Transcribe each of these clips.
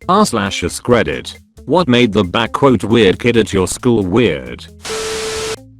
r/AskReddit. What made the "weird kid at your school" weird?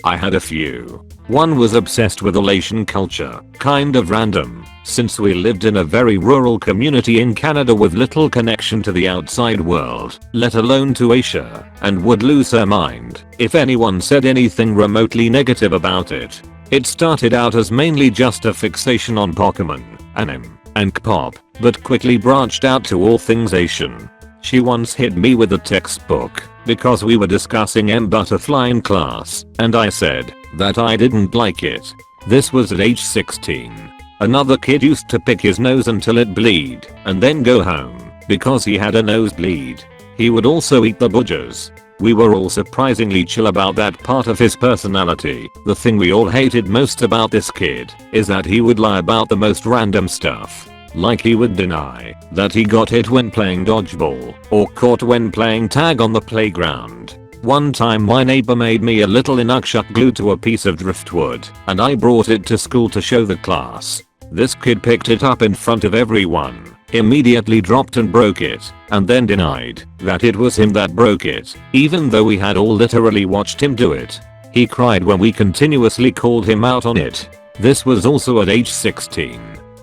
I had a few. One was obsessed with Asian culture, kind of random, since we lived in a very rural community in Canada with little connection to the outside world, let alone to Asia, and would lose her mind if anyone said anything remotely negative about it. It started out as mainly just a fixation on Pokemon, anime, and K-pop, but quickly branched out to all things Asian. She once hit me with a textbook because we were discussing Butterfly in class, and I said that I didn't like it. This was at age 16. Another kid used to pick his nose until it bleed and then go home because he had a nosebleed. He would also eat the budgers. We were all surprisingly chill about that part of his personality. The thing we all hated most about this kid is that he would lie about the most random stuff. Like he would deny that he got hit when playing dodgeball or caught when playing tag on the playground. One time my neighbor made me a little inukshuk glued to a piece of driftwood and I brought it to school to show the class. This kid picked it up in front of everyone, immediately dropped and broke it, and then denied that it was him that broke it, even though we had all literally watched him do it. He cried when we continuously called him out on it. This was also at age 16.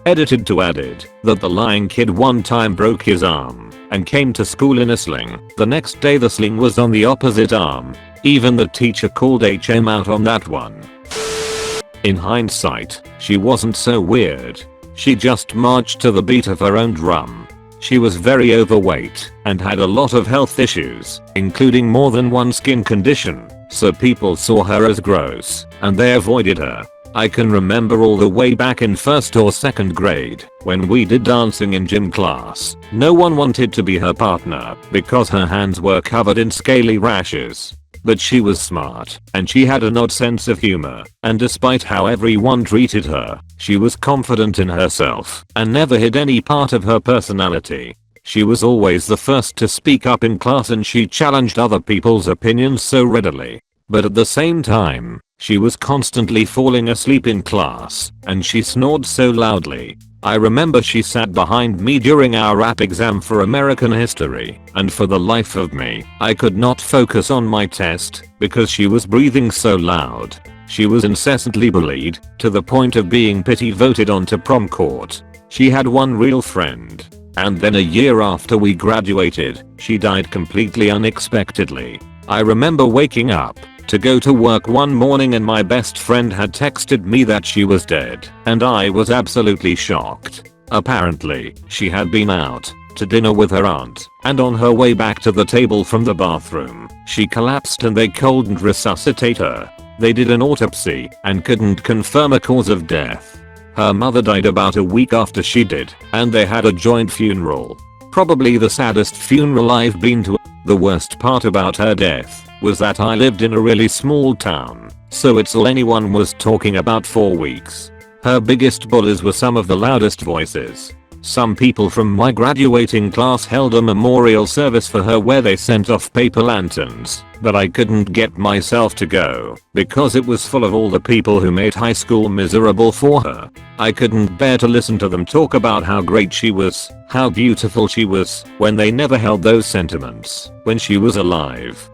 Edited to added that the lying kid one time broke his arm and came to school in a sling. The next day the sling was on the opposite arm. Even the teacher called HM out on that one. In hindsight, she wasn't so weird. She just marched to the beat of her own drum. She was very overweight and had a lot of health issues, including more than one skin condition, so people saw her as gross and they avoided her. I can remember all the way back in 1st or 2nd grade when we did dancing in gym class. No one wanted to be her partner because her hands were covered in scaly rashes. But she was smart and she had an odd sense of humor, and despite how everyone treated her, she was confident in herself and never hid any part of her personality. She was always the first to speak up in class and she challenged other people's opinions so readily. But at the same time, she was constantly falling asleep in class and she snored so loudly. I remember she sat behind me during our rap exam for American history, and for the life of me, I could not focus on my test because she was breathing so loud. She was incessantly bullied to the point of being pity voted onto prom court. She had one real friend, and then a year after we graduated, she died completely unexpectedly. I remember waking up to go to work one morning and my best friend had texted me that she was dead, and I was absolutely shocked. Apparently, she had been out to dinner with her aunt, and on her way back to the table from the bathroom, she collapsed and they couldn't resuscitate her. They did an autopsy and couldn't confirm a cause of death. Her mother died about a week after she did, and they had a joint funeral. Probably the saddest funeral I've been to. The worst part about her death was that I lived in a really small town, so it's all anyone was talking about for weeks. Her biggest bullies were some of the loudest voices. Some people from my graduating class held a memorial service for her where they sent off paper lanterns, but I couldn't get myself to go because it was full of all the people who made high school miserable for her. I couldn't bear to listen to them talk about how great she was, how beautiful she was, when they never held those sentiments when she was alive.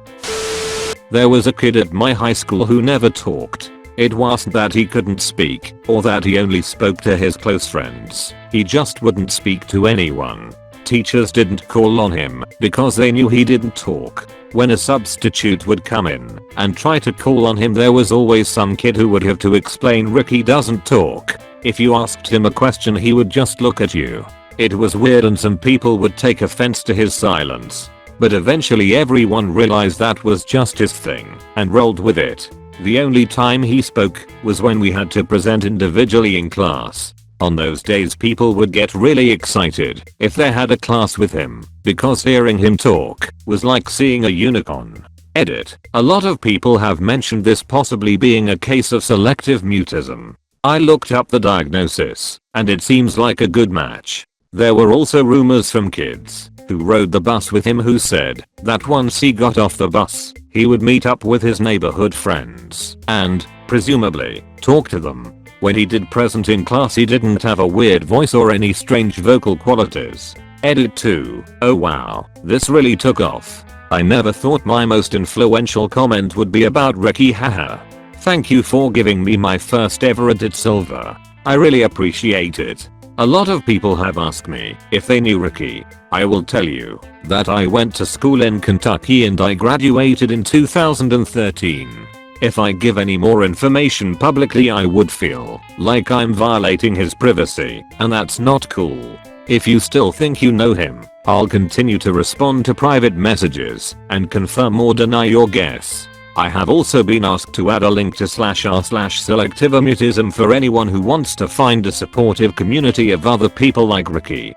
There was a kid at my high school who never talked. It wasn't that he couldn't speak or that he only spoke to his close friends. He just wouldn't speak to anyone. Teachers didn't call on him because they knew he didn't talk. When a substitute would come in and try to call on him, there was always some kid who would have to explain Ricky doesn't talk. If you asked him a question, he would just look at you. It was weird and some people would take offense to his silence. But eventually everyone realized that was just his thing and rolled with it. The only time he spoke was when we had to present individually in class. On those days people would get really excited if they had a class with him, because hearing him talk was like seeing a unicorn. Edit. A lot of people have mentioned this possibly being a case of selective mutism. I looked up the diagnosis, and it seems like a good match. There were also rumors from kids who rode the bus with him who said that once he got off the bus, he would meet up with his neighborhood friends and, presumably, talk to them. When he did present in class, he didn't have a weird voice or any strange vocal qualities. Edit 2. Oh wow, this really took off. I never thought my most influential comment would be about Ricky, haha. Thank you for giving me my first ever Reddit silver. I really appreciate it. A lot of people have asked me if they knew Ricky. I will tell you that I went to school in Kentucky and I graduated in 2013. If I give any more information publicly I would feel like I'm violating his privacy, and that's not cool. If you still think you know him, I'll continue to respond to private messages and confirm or deny your guess. I have also been asked to add a link to /r/selectivimutism for anyone who wants to find a supportive community of other people like Ricky.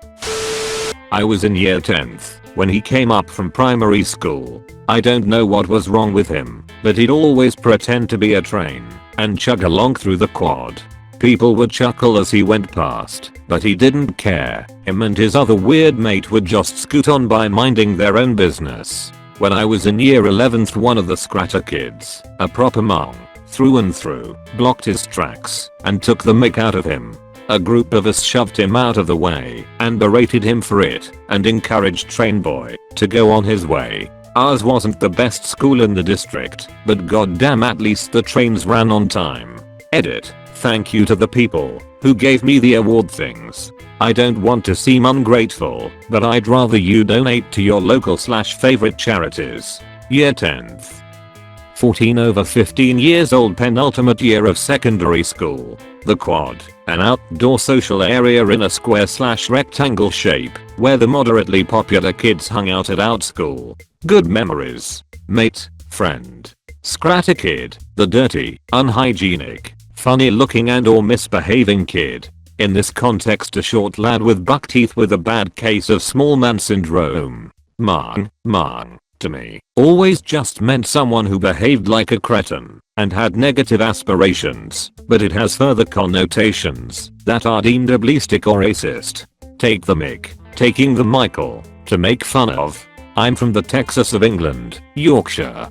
I was in year 10th when he came up from primary school. I don't know what was wrong with him, but he'd always pretend to be a train and chug along through the quad. People would chuckle as he went past, but he didn't care. Him and his other weird mate would just scoot on by minding their own business. When I was in year 11th, one of the scratter kids, a proper mong, through and through, blocked his tracks and took the mick out of him. A group of us shoved him out of the way and berated him for it and encouraged Trainboy to go on his way. Ours wasn't the best school in the district, but goddamn at least the trains ran on time. Edit. Thank you to the people who gave me the award things. I don't want to seem ungrateful, but I'd rather you donate to your local /favorite charities. Year 10th. 14 over 15 years old, penultimate year of secondary school. The quad, an outdoor social area in a square/rectangle shape where the moderately popular kids hung out at out school. Good memories. Mate, friend. Scratter kid, the dirty, unhygienic, funny looking and or misbehaving kid. In this context, a short lad with buck teeth with a bad case of small man syndrome. Mang, to me, always just meant someone who behaved like a cretin and had negative aspirations, but it has further connotations that are deemed ableistic or racist. Take the mick, taking the Michael, to make fun of. I'm from the Texas of England, Yorkshire.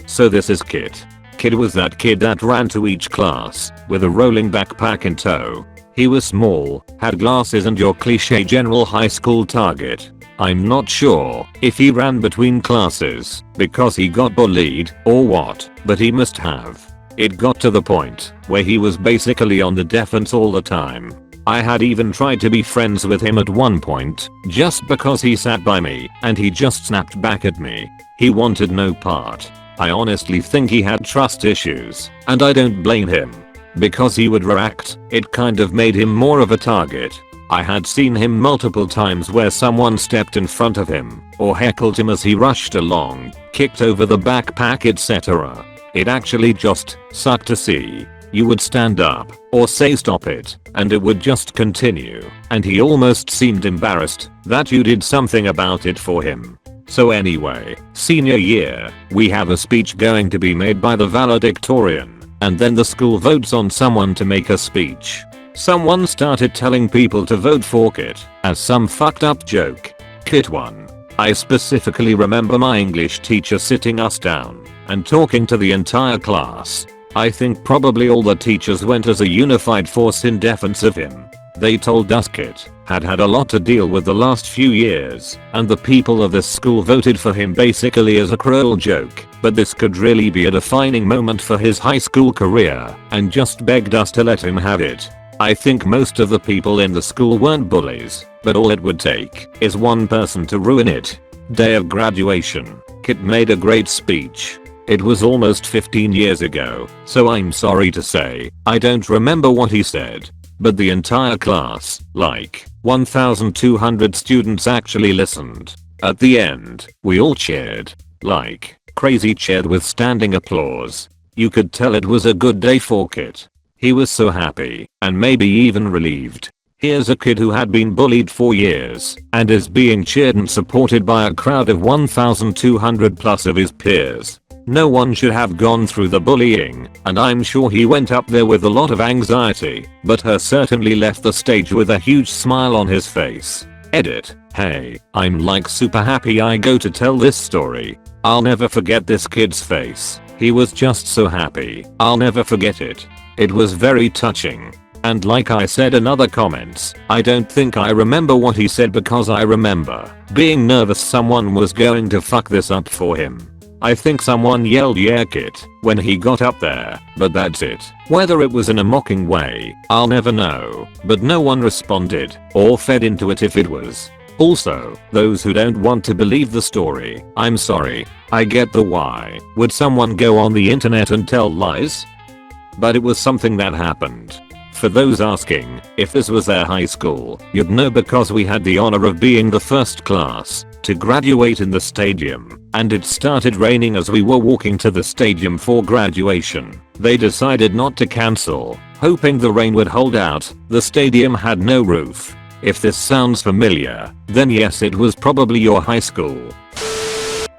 So this is Kit. Kid was that kid that ran to each class with a rolling backpack in tow. He was small, had glasses, and your cliche general high school target. I'm not sure if he ran between classes because he got bullied or what, but he must have. It got to the point where he was basically on the defense all the time. I had even tried to be friends with him at one point just because he sat by me and he just snapped back at me. He wanted no part. I honestly think he had trust issues, and I don't blame him. Because he would react, it kind of made him more of a target. I had seen him multiple times where someone stepped in front of him or heckled him as he rushed along, kicked over the backpack, etc. It actually just sucked to see. You would stand up or say stop it and it would just continue, and he almost seemed embarrassed that you did something about it for him. So anyway, senior year, we have a speech going to be made by the valedictorian, and then the school votes on someone to make a speech. Someone started telling people to vote for Kit as some fucked up joke. Kit won. I specifically remember my English teacher sitting us down and talking to the entire class. I think probably all the teachers went as a unified force in defense of him. They told us Kit had had a lot to deal with the last few years, and the people of this school voted for him basically as a cruel joke, but this could really be a defining moment for his high school career, and just begged us to let him have it. I think most of the people in the school weren't bullies, but all it would take is one person to ruin it. Day of graduation, Kit made a great speech. It was almost 15 years ago, so I'm sorry to say I don't remember what he said. But the entire class, like 1,200 students, actually listened. At the end, we all cheered. Like crazy, cheered with standing applause. You could tell it was a good day for Kit. He was so happy, and maybe even relieved. Here's a kid who had been bullied for years and is being cheered and supported by a crowd of 1,200 plus of his peers. No one should have gone through the bullying, and I'm sure he went up there with a lot of anxiety, but he certainly left the stage with a huge smile on his face. Edit. Hey, I'm like super happy I go to tell this story. I'll never forget this kid's face. He was just so happy. I'll never forget it. It was very touching. And like I said in other comments, I don't think I remember what he said because I remember being nervous someone was going to fuck this up for him. I think someone yelled "yeah kid" when he got up there, but that's it. Whether it was in a mocking way, I'll never know, but no one responded or fed into it if it was. Also, those who don't want to believe the story, I'm sorry. I get the why. Would someone go on the internet and tell lies? But it was something that happened. For those asking if this was their high school, you'd know because we had the honor of being the first class to graduate in the stadium, and it started raining as we were walking to the stadium for graduation. They decided not to cancel, hoping the rain would hold out. The stadium had no roof. If this sounds familiar, then yes, it was probably your high school.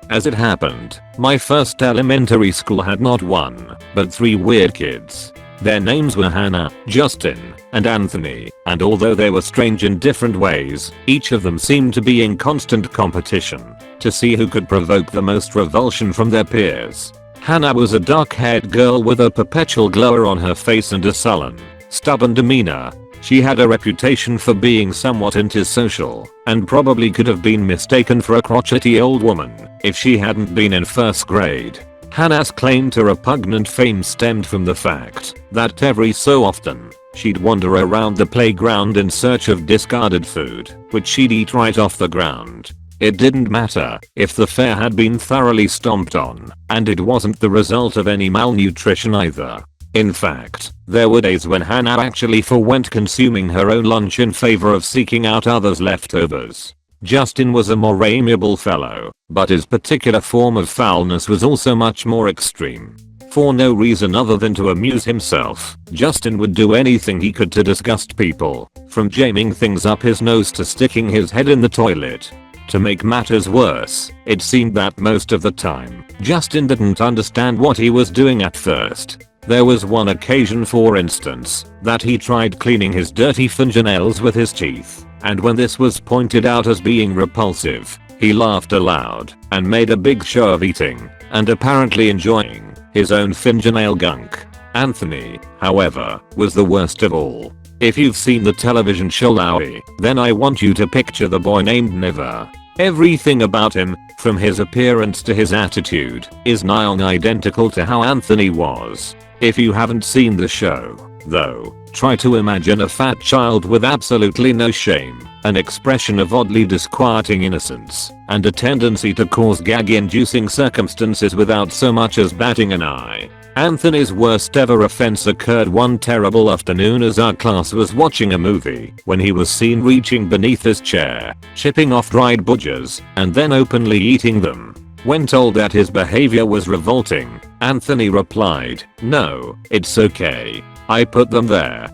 As it happened, my first elementary school had not one, but 3 weird kids. Their names were Hannah, Justin, and Anthony, and although they were strange in different ways, each of them seemed to be in constant competition to see who could provoke the most revulsion from their peers. Hannah was a dark-haired girl with a perpetual glower on her face and a sullen, stubborn demeanor. She had a reputation for being somewhat antisocial, and probably could have been mistaken for a crotchety old woman if she hadn't been in first grade. Hannah's claim to repugnant fame stemmed from the fact that every so often, she'd wander around the playground in search of discarded food, which she'd eat right off the ground. It didn't matter if the fare had been thoroughly stomped on, and it wasn't the result of any malnutrition either. In fact, there were days when Hannah actually forwent consuming her own lunch in favor of seeking out others' leftovers. Justin was a more amiable fellow, but his particular form of foulness was also much more extreme. For no reason other than to amuse himself, Justin would do anything he could to disgust people, from jamming things up his nose to sticking his head in the toilet. To make matters worse, it seemed that most of the time, Justin didn't understand what he was doing at first. There was one occasion, for instance, that he tried cleaning his dirty fingernails with his teeth, and when this was pointed out as being repulsive, he laughed aloud and made a big show of eating and apparently enjoying his own fingernail gunk. Anthony, however, was the worst of all. If you've seen the television show Louie, then I want you to picture the boy named Never. Everything about him, from his appearance to his attitude, is nigh identical to how Anthony was. If you haven't seen the show, though, try to imagine a fat child with absolutely no shame, an expression of oddly disquieting innocence, and a tendency to cause gag-inducing circumstances without so much as batting an eye. Anthony's worst ever offense occurred one terrible afternoon as our class was watching a movie when he was seen reaching beneath his chair, chipping off dried budgers, and then openly eating them. When told that his behavior was revolting, Anthony replied, "No, it's okay. I put them there."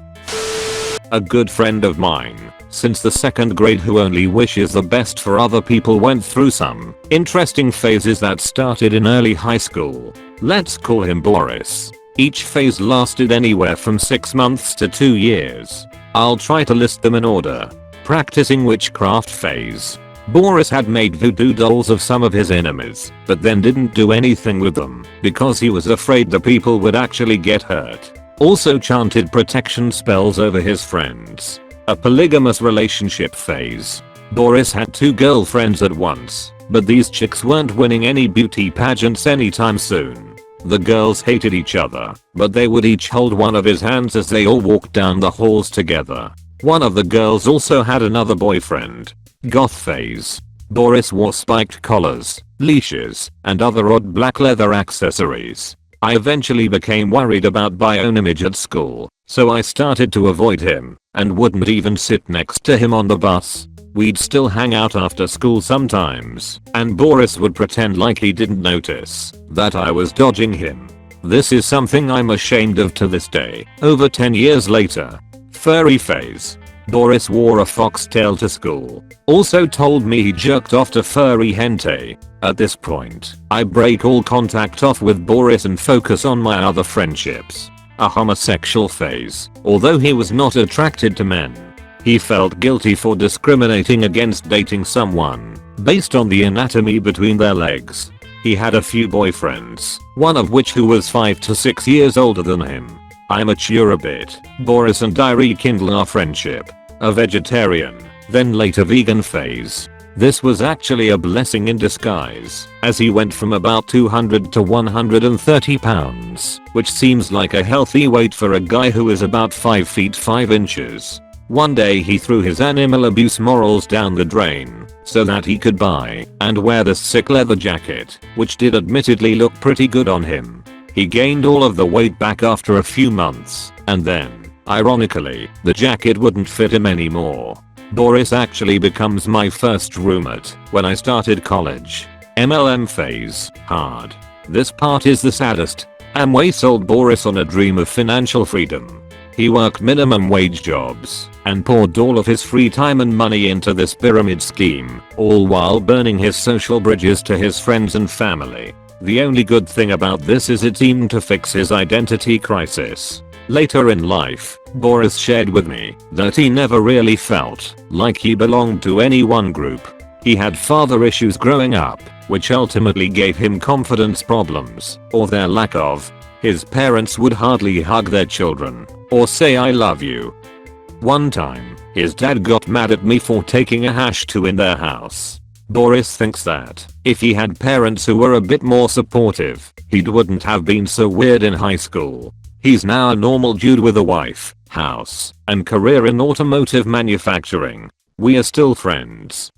A good friend of mine, since the 2nd grade, who only wishes the best for other people, went through some interesting phases that started in early high school. Let's call him Boris. Each phase lasted anywhere from 6 months to 2 years. I'll try to list them in order. Practicing witchcraft phase. Boris had made voodoo dolls of some of his enemies, but then didn't do anything with them because he was afraid the people would actually get hurt. Also chanted protection spells over his friends. A polygamous relationship phase. Boris had 2 girlfriends at once, but these chicks weren't winning any beauty pageants anytime soon. The girls hated each other, but they would each hold one of his hands as they all walked down the halls together. One of the girls also had another boyfriend. Goth phase. Boris wore spiked collars, leashes, and other odd black leather accessories. I eventually became worried about my own image at school, so I started to avoid him and wouldn't even sit next to him on the bus. We'd still hang out after school sometimes, and Boris would pretend like he didn't notice that I was dodging him. This is something I'm ashamed of to this day, over 10 years later. Furry phase. Boris wore a foxtail to school. Also told me he jerked off to furry hentai. At this point, I break all contact off with Boris and focus on my other friendships. A homosexual phase. Although he was not attracted to men, he felt guilty for discriminating against dating someone based on the anatomy between their legs. He had a few boyfriends, one of which who was 5 to 6 years older than him. I mature a bit. Boris and I rekindle our friendship. A vegetarian, then later vegan phase. This was actually a blessing in disguise, as he went from about 200 to 130 pounds, which seems like a healthy weight for a guy who is about 5 feet 5 inches. One day he threw his animal abuse morals down the drain, so that he could buy and wear this sick leather jacket, which did admittedly look pretty good on him. He gained all of the weight back after a few months, and then, ironically, the jacket wouldn't fit him anymore. Boris actually becomes my first roommate when I started college. MLM phase, hard. This part is the saddest. Amway sold Boris on a dream of financial freedom. He worked minimum wage jobs and poured all of his free time and money into this pyramid scheme, all while burning his social bridges to his friends and family. The only good thing about this is it seemed to fix his identity crisis. Later in life, Boris shared with me that he never really felt like he belonged to any one group. He had father issues growing up, which ultimately gave him confidence problems, or their lack of. His parents would hardly hug their children, or say I love you. One time, his dad got mad at me for taking a #2 in their house. Boris thinks that if he had parents who were a bit more supportive, he wouldn't have been so weird in high school. He's now a normal dude with a wife, house, and career in automotive manufacturing. We are still friends.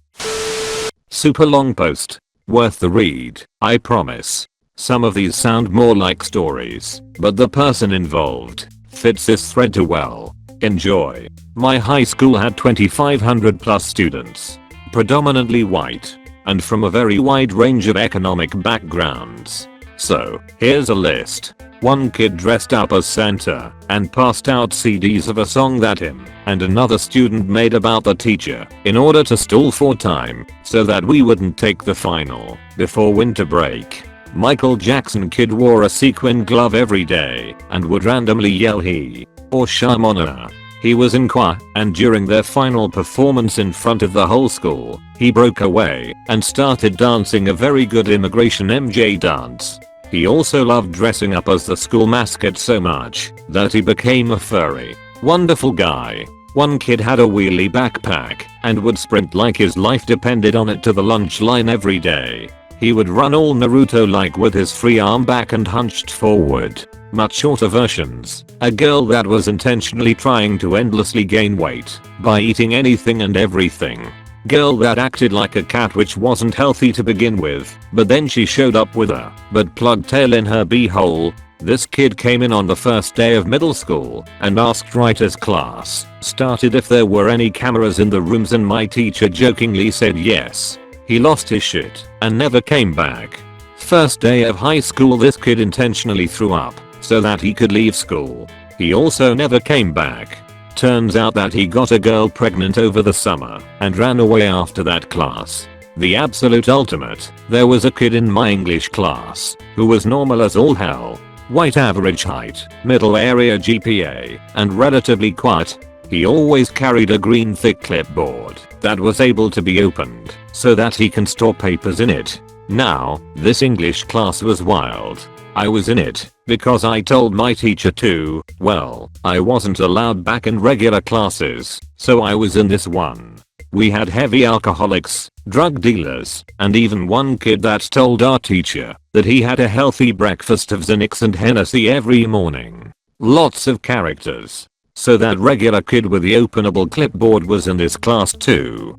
Super long post. Worth the read, I promise. Some of these sound more like stories, but the person involved fits this thread too well. Enjoy. My high school had 2,500 plus students, predominantly white, and from a very wide range of economic backgrounds. So, here's a list. One kid dressed up as Santa and passed out CDs of a song that him and another student made about the teacher in order to stall for time so that we wouldn't take the final before winter break. Michael Jackson kid wore a sequin glove every day and would randomly yell he or Shamona. He was in choir, and during their final performance in front of the whole school, he broke away and started dancing a very good immigration MJ dance. He also loved dressing up as the school mascot so much that he became a furry. Wonderful guy. One kid had a wheelie backpack and would sprint like his life depended on it to the lunch line every day. He would run all Naruto-like with his free arm back and hunched forward. Much shorter versions. A girl that was intentionally trying to endlessly gain weight by eating anything and everything. Girl that acted like a cat, which wasn't healthy to begin with, but then she showed up with a butt plug tail in her beehole. This kid came in on the first day of middle school and asked right as class started if there were any cameras in the rooms, and my teacher jokingly said yes. He lost his shit and never came back. First day of high school, this kid intentionally threw up so that he could leave school. He also never came back. Turns out that he got a girl pregnant over the summer and ran away after that class. The absolute ultimate. There was a kid in my English class who was normal as all hell. White average height, middle area GPA, and relatively quiet. He always carried a green thick clipboard that was able to be opened so that he can store papers in it. Now, this English class was wild. I was in it because I told my teacher to. Well, I wasn't allowed back in regular classes, so I was in this one. We had heavy alcoholics, drug dealers, and even one kid that told our teacher that he had a healthy breakfast of Xanax and Hennessy every morning. Lots of characters. So that regular kid with the openable clipboard was in this class too.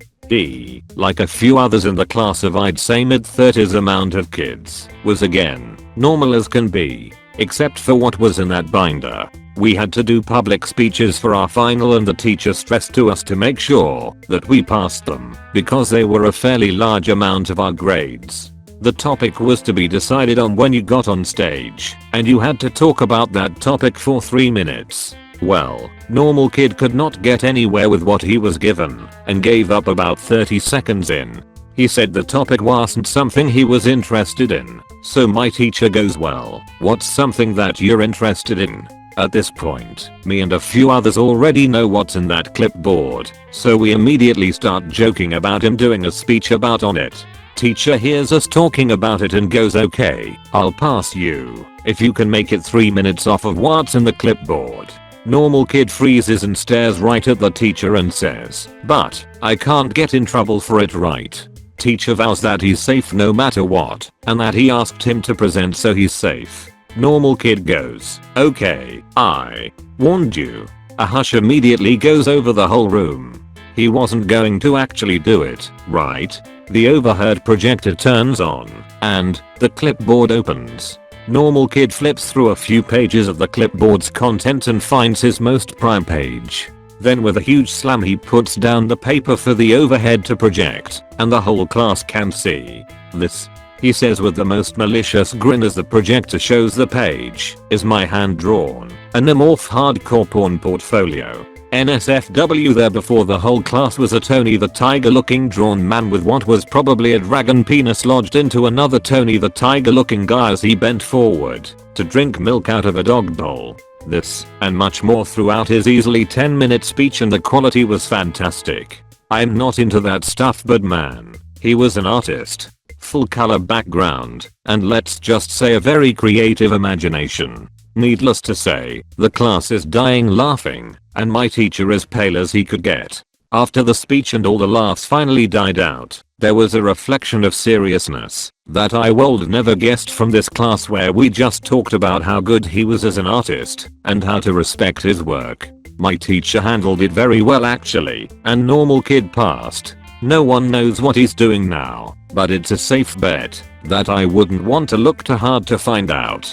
Like a few others in the class of I'd say mid-30s amount of kids, was again normal as can be, except for what was in that binder. We had to do public speeches for our final, and the teacher stressed to us to make sure that we passed them because they were a fairly large amount of our grades. The topic was to be decided on when you got on stage, and you had to talk about that topic for 3 minutes. Well, normal kid could not get anywhere with what he was given and gave up about 30 seconds in. He said the topic wasn't something he was interested in, so my teacher goes, well, what's something that you're interested in? At this point, me and a few others already know what's in that clipboard, so we immediately start joking about him doing a speech about on it. Teacher hears us talking about it and goes, okay, I'll pass you. if you can make it 3 minutes off of what's in the clipboard. Normal kid freezes and stares right at the teacher and says, "But, I can't get in trouble for it, right?" Teacher vows that he's safe no matter what, and that he asked him to present so he's safe. Normal kid goes, "Okay, I warned you." A hush immediately goes over the whole room. He wasn't going to actually do it, right? The overhead projector turns on, and the clipboard opens. Normal kid flips through a few pages of the clipboard's content and finds his most prime page. Then with a huge slam he puts down the paper for the overhead to project, and the whole class can see. "This," he says with the most malicious grin as the projector shows the page, "is my hand-drawn, anamorph hardcore porn portfolio. NSFW." There before the whole class was a Tony the Tiger looking drawn man with what was probably a dragon penis lodged into another Tony the Tiger looking guy as he bent forward to drink milk out of a dog bowl. This, and much more throughout his easily 10-minute speech, and the quality was fantastic. I'm not into that stuff, but man, he was an artist. Full color background, and let's just say a very creative imagination. Needless to say, the class is dying laughing, and my teacher as pale as he could get. After the speech and all the laughs finally died out, there was a reflection of seriousness that I would never guessed from this class, where we just talked about how good he was as an artist and how to respect his work. My teacher handled it very well actually, and normal kid passed. No one knows what he's doing now, but it's a safe bet that I wouldn't want to look too hard to find out.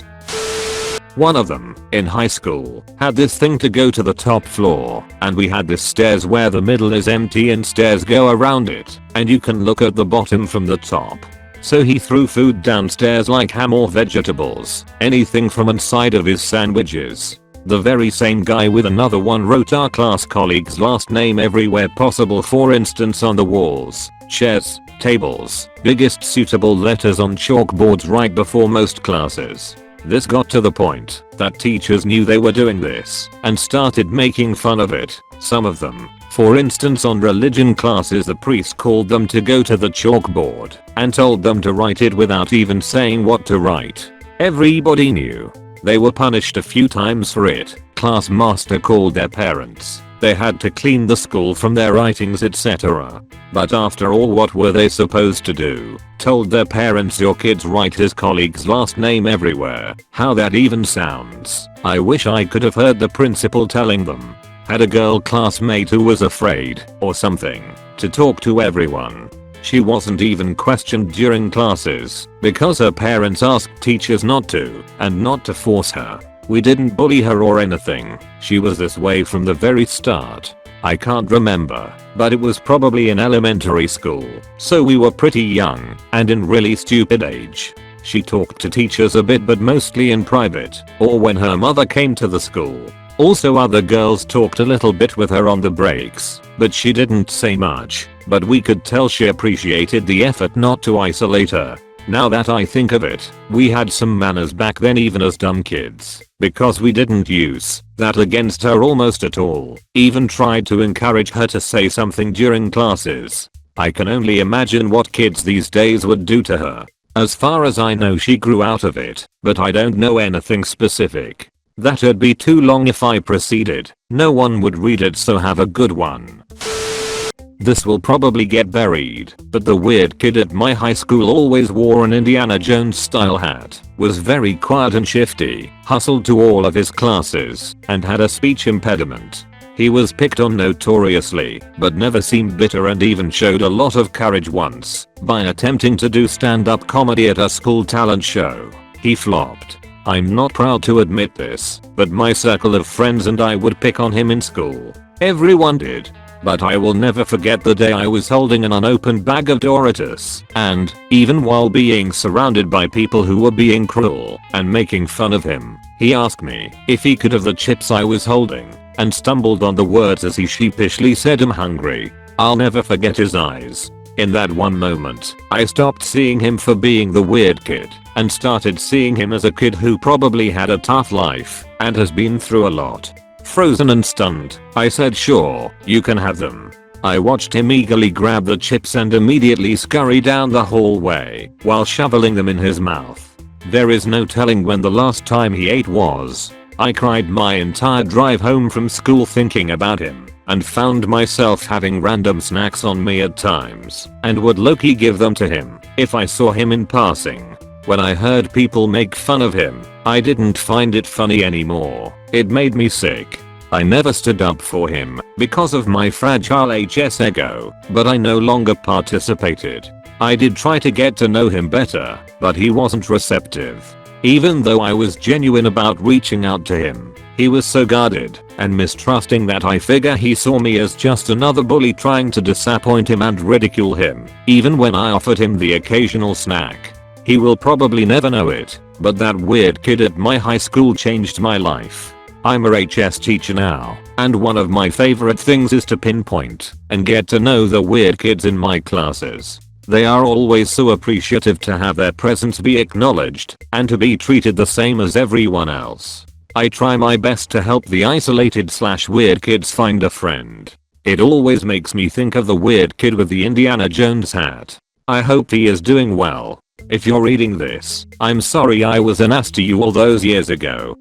One of them, in high school, had this thing to go to the top floor, and we had this stairs where the middle is empty and stairs go around it, and you can look at the bottom from the top. So he threw food downstairs like ham or vegetables, anything from inside of his sandwiches. The very same guy with another one wrote our class colleague's last name everywhere possible, for instance on the walls, chairs, tables, biggest suitable letters on chalkboards right before most classes. This got to the point that teachers knew they were doing this and started making fun of it. Some of them, for instance on religion classes, the priest called them to go to the chalkboard and told them to write it without even saying what to write. Everybody knew. They were punished a few times for it. Class master called their parents. They had to clean the school from their writings, etc. But after all, what were they supposed to do? Told their parents your kids write his colleague's last name everywhere. How that even sounds. I wish I could have heard the principal telling them. Had a girl classmate who was afraid, or something, to talk to everyone. She wasn't even questioned during classes because her parents asked teachers not to, and not to force her. We didn't bully her or anything. She was this way from the very start. I can't remember, but it was probably in elementary school, so we were pretty young and in really stupid age. She talked to teachers a bit, but mostly in private or when her mother came to the school. Also other girls talked a little bit with her on the breaks, but she didn't say much, but we could tell she appreciated the effort not to isolate her. Now that I think of it, we had some manners back then even as dumb kids, because we didn't use that against her almost at all. Even tried to encourage her to say something during classes. I can only imagine what kids these days would do to her. As far as I know, she grew out of it, but I don't know anything specific. That'd be too long if I proceeded. No one would read it, so have a good one. This will probably get buried, but the weird kid at my high school always wore an Indiana Jones style hat, was very quiet and shifty, hustled to all of his classes, and had a speech impediment. He was picked on notoriously, but never seemed bitter, and even showed a lot of courage once by attempting to do stand-up comedy at a school talent show. He flopped. I'm not proud to admit this, but my circle of friends and I would pick on him in school. Everyone did. But I will never forget the day I was holding an unopened bag of Doritos, and, even while being surrounded by people who were being cruel and making fun of him, he asked me if he could have the chips I was holding, and stumbled on the words as he sheepishly said, "I'm hungry." I'll never forget his eyes. In that one moment, I stopped seeing him for being the weird kid, and started seeing him as a kid who probably had a tough life, and has been through a lot. Frozen and stunned, I said, "Sure, you can have them." I watched him eagerly grab the chips and immediately scurry down the hallway while shoveling them in his mouth. There is no telling when the last time he ate was. I cried my entire drive home from school thinking about him, and found myself having random snacks on me at times, and would low-key give them to him if I saw him in passing. When I heard people make fun of him, I didn't find it funny anymore. It made me sick. I never stood up for him because of my fragile HS ego, but I no longer participated. I did try to get to know him better, but he wasn't receptive. Even though I was genuine about reaching out to him, he was so guarded and mistrusting that I figure he saw me as just another bully trying to disappoint him and ridicule him, even when I offered him the occasional snack. He will probably never know it, but that weird kid at my high school changed my life. I'm a HS teacher now, and one of my favorite things is to pinpoint and get to know the weird kids in my classes. They are always so appreciative to have their presence be acknowledged and to be treated the same as everyone else. I try my best to help the isolated/weird kids find a friend. It always makes me think of the weird kid with the Indiana Jones hat. I hope he is doing well. If you're reading this, I'm sorry I was an ass to you all those years ago.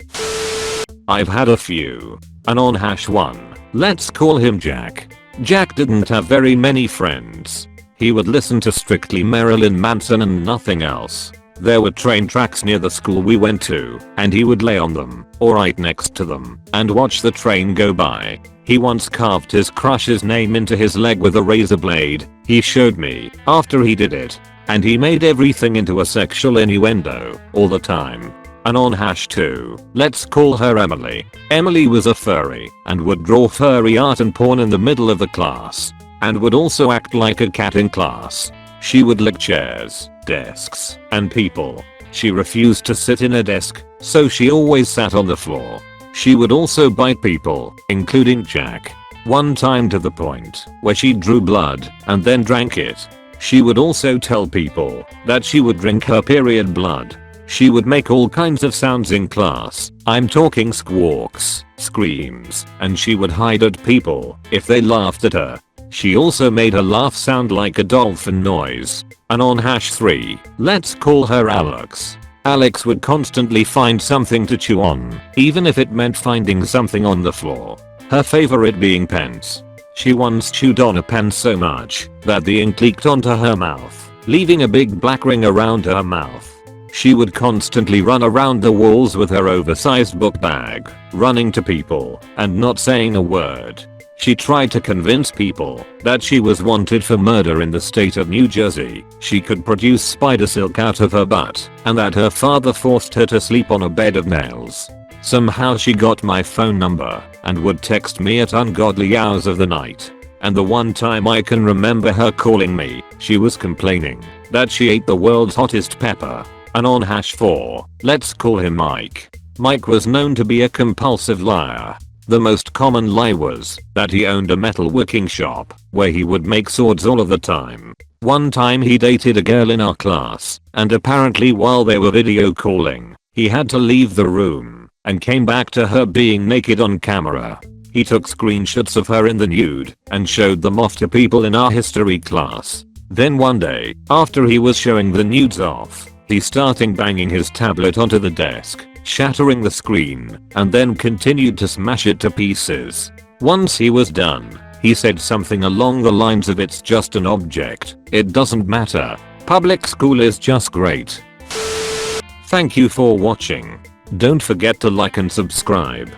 I've had a few. Anon #1. Let's call him Jack. Jack didn't have very many friends. He would listen to strictly Marilyn Manson and nothing else. There were train tracks near the school we went to, and he would lay on them, or right next to them, and watch the train go by. He once carved his crush's name into his leg with a razor blade. He showed me after he did it, and he made everything into a sexual innuendo all the time. Anon #2. Let's call her Emily. Emily was a furry and would draw furry art and porn in the middle of the class, and would also act like a cat in class. She would lick chairs, desks, and people. She refused to sit in a desk, so she always sat on the floor. She would also bite people, including Jack. One time to the point where she drew blood and then drank it. She would also tell people that she would drink her period blood. She would make all kinds of sounds in class. I'm talking squawks, screams, and she would hide at people if they laughed at her. She also made her laugh sound like a dolphin noise. Anon #3. Let's call her Alex. Alex would constantly find something to chew on, even if it meant finding something on the floor. Her favorite being pens. She once chewed on a pen so much that the ink leaked onto her mouth, leaving a big black ring around her mouth. She would constantly run around the walls with her oversized book bag, running to people and not saying a word. She tried to convince people that she was wanted for murder in the state of New Jersey. She could produce spider silk out of her butt, and that her father forced her to sleep on a bed of nails. Somehow she got my phone number and would text me at ungodly hours of the night. And the one time I can remember her calling me, she was complaining that she ate the world's hottest pepper. Anon #4. Let's call him Mike. Mike was known to be a compulsive liar. The most common lie was that he owned a metalworking shop where he would make swords all of the time. One time he dated a girl in our class, and apparently while they were video calling, he had to leave the room and came back to her being naked on camera. He took screenshots of her in the nude and showed them off to people in our history class. Then one day, after he was showing the nudes off, he started banging his tablet onto the desk, shattering the screen, and then continued to smash it to pieces. Once he was done, he said something along the lines of "It's just an object. It doesn't matter. Public school is just great." Thank you for watching. Don't forget to like and subscribe.